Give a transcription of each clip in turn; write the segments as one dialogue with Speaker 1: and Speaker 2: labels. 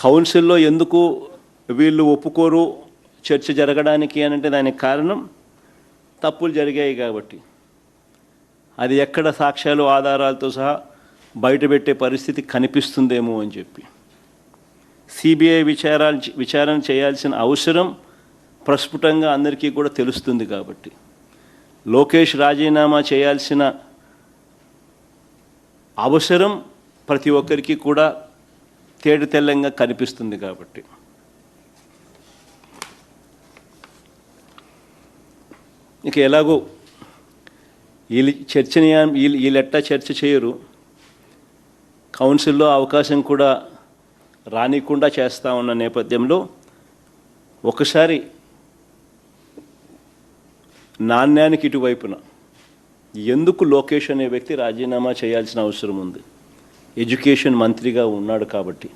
Speaker 1: కౌన్సిల్లో ఎందుకు వీళ్ళు ఒప్పుకోరు చర్చ జరగడానికి అని అంటే దానికి కారణం తప్పులు జరిగాయి కాబట్టి. అది ఎక్కడ సాక్ష్యాలు ఆధారాలతో సహా బయటపెట్టే పరిస్థితి కనిపిస్తుందేమో అని చెప్పి సిబిఐ విచారణ చేయాల్సిన అవసరం ప్రస్ఫుటంగా అందరికీ కూడా తెలుస్తుంది కాబట్టి, లోకేష్ రాజీనామా చేయాల్సిన అవసరం ప్రతి ఒక్కరికి కూడా తేటతెల్లంగా కనిపిస్తుంది కాబట్టి. ఇక ఎలాగో వీళ్ళెట్టా చర్చ చేయరు, కౌన్సిల్లో అవకాశం కూడా రానికుండా చేస్తూ ఉన్న నేపథ్యంలో ఒకసారి నాణ్యానికి ఇటువైపున ఎందుకు లోకేష్ అనే వ్యక్తి రాజీనామా చేయాల్సిన అవసరం ఉంది? ఎడ్యుకేషన్ మంత్రిగా ఉన్నాడు కాబట్టి.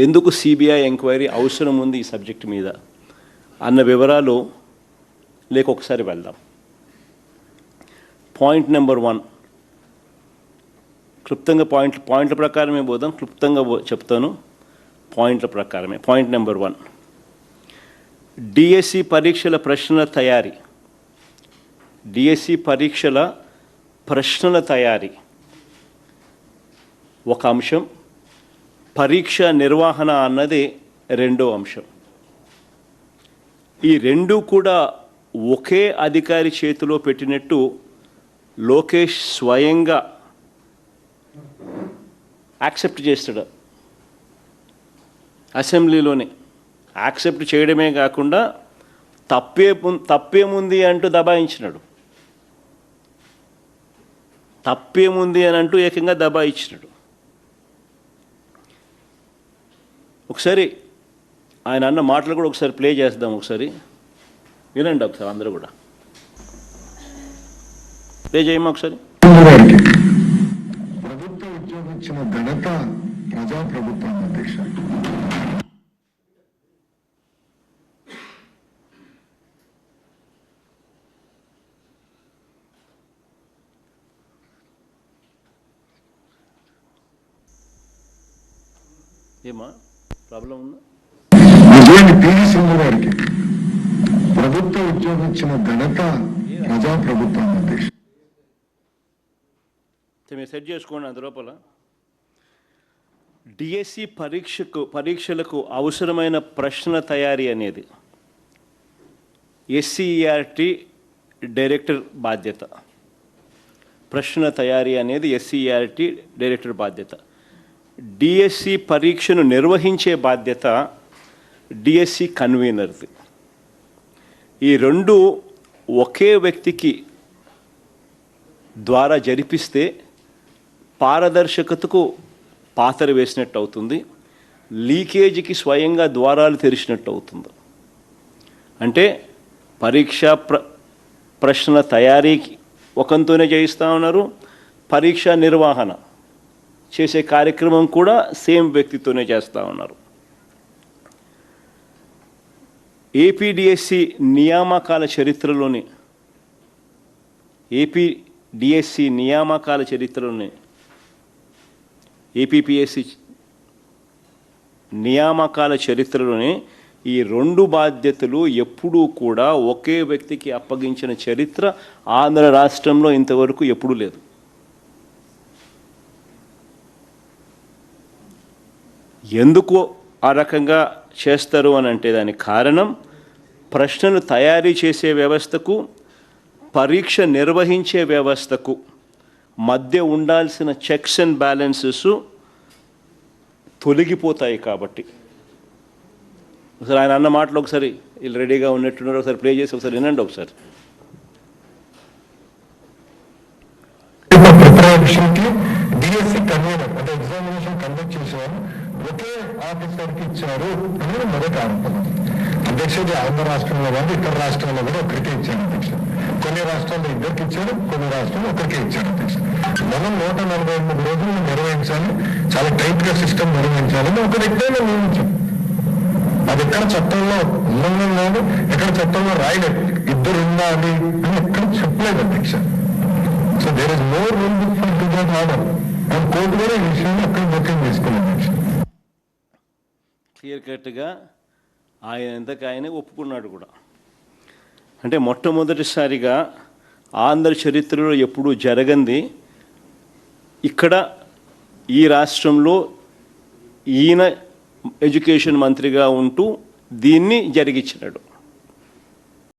Speaker 1: ఎందుకు సిబిఐ ఎంక్వైరీ అవసరం ఉంది ఈ సబ్జెక్ట్ మీద అన్న వివరాలు లేక ఒకసారి వెళ్దాం. పాయింట్ నెంబర్ 1 క్లుప్తంగా పాయింట్ల ప్రకారమే పోదాం, క్లుప్తంగా చెప్తాను పాయింట్ల ప్రకారమే. పాయింట్ నెంబర్ 1, డిఎస్సి పరీక్షల ప్రశ్నల తయారీ. డిఎస్సి పరీక్షల ప్రశ్నల తయారీ ఒక అంశం, పరీక్ష నిర్వహణ అన్నది రెండో అంశం. ఈ రెండు కూడా ఒకే అధికారి చేతిలో పెట్టినట్టు లోకేష్ స్వయంగా యాక్సెప్ట్ చేస్తాడు. అసెంబ్లీలోనే యాక్సెప్ట్ చేయడమే కాకుండా తప్పేముంది అంటూ దబాయించినాడు. తప్పేముంది అని అంటూ ఏకంగా దబాయించినాడు. ఒకసారి ఆయన అన్న మాటలు కూడా ఒకసారి ప్లే చేద్దాం, ఒకసారి వినండి ఒకసారి అందరూ కూడా. ప్లే చేయమా ఒకసారి.
Speaker 2: ప్రభుత్వ ఉద్యోగం ఇచ్చిన ఘనత ప్రజాప్రభుత్వం అధ్యక్ష.
Speaker 1: ఏమా ప్రాబ్లం ఉందా?
Speaker 2: పివి సింధు గారికి ప్రభుత్వ ఉద్యోగం ఇచ్చిన ఘనత ప్రజాప్రభుత్వం అధ్యక్ష.
Speaker 1: మీరు సెట్ చేసుకోండి అంత లోపల. డిఎస్సి పరీక్షలకు అవసరమైన ప్రశ్న తయారీ అనేది ఎస్సీఈఆర్టీ డైరెక్టర్ బాధ్యత. ప్రశ్న తయారీ అనేది ఎస్సీఈఆర్టీ డైరెక్టర్ బాధ్యత. డిఎస్సి పరీక్షను నిర్వహించే బాధ్యత డిఎస్సి కన్వీనర్ది. ఈ రెండు ఒకే వ్యక్తికి ద్వారా జరిపిస్తే పారదర్శకతకు పాతర వేసినట్టు అవుతుంది, లీకేజీకి స్వయంగా ద్వారాలు తెరిచినట్టు అవుతుంది. అంటే ప్రశ్న తయారీకి ఒకంతోనే చేయిస్తూ ఉన్నారు, పరీక్ష నిర్వహణ చేసే కార్యక్రమం కూడా సేమ్ వ్యక్తితోనే చేస్తూ ఉన్నారు. ఏపీడిఎస్సి నియామకాల చరిత్రలోనే ఏపీపీఎస్సి నియామకాల చరిత్రలోనే ఈ రెండు బాధ్యతలు ఎప్పుడూ కూడా ఒకే వ్యక్తికి అప్పగించిన చరిత్ర ఆంధ్ర రాష్ట్రంలో ఇంతవరకు ఎప్పుడూ లేదు. ఎందుకు ఆ రకంగా చేస్తారు అని అంటే దానికి కారణం ప్రశ్నలు తయారీ చేసే వ్యవస్థకు పరీక్ష నిర్వహించే వ్యవస్థకు మధ్య ఉండాల్సిన చెక్స్ అండ్ బ్యాలెన్సెస్ తొలగిపోతాయి కాబట్టి. ఒకసారి ఆయన అన్న మాటలు ఒకసారి వీళ్ళు రెడీగా ఉన్నట్టున్నారు, ఒకసారి ప్లే చేసి ఒకసారి వినండి ఒకసారి.
Speaker 2: డిఎస్సి కన్వీనర్ అంటే ఎగ్జామినేషన్ కండక్ట్ చేసేవారు ఒకే ఆఫీసర్కి ఇచ్చారు అనేది మొదటి ఆరోపణ. అధ్యక్షుడు ఆంధ్ర రాష్ట్రంలో కానీ ఇతర రాష్ట్రాల్లో కూడా ఒకరికే ఇచ్చారు అధ్యక్ష. కొన్ని రాష్ట్రాల్లో ఇద్దరికి ఇచ్చారు, కొన్ని రాష్ట్రాల్లో ఒకరికే ఇచ్చారు అధ్యక్ష. మనం 148 రోజులు నిర్వహించాలి, చాలా టైట్ గా సిస్టమ్ నిర్వహించాలని ఒక వ్యక్తిని నియమించాం. అది ఎక్కడ చట్టంలో ఉల్లంఘన లేదు, ఎక్కడ చట్టంలో రాయలేదు, ఇద్దరు ఉండాలి అని ఎక్కడ చెప్పలేదు అధ్యక్ష. So there is no rule book for to that order. Court కూడా ఈ విషయాన్ని అక్కడ జోక్యం చేసుకోలేదు అధ్యక్ష.
Speaker 1: క్లియర్ కట్గా ఆయన ఎంతకు ఆయనే ఒప్పుకున్నాడు కూడా. అంటే మొట్టమొదటిసారిగా ఆంధ్ర చరిత్రలో ఎప్పుడూ జరగంది ఇక్కడ ఈ రాష్ట్రంలో ఈయన ఎడ్యుకేషన్ మంత్రిగా ఉంటూ దీన్ని జరిగించినాడు.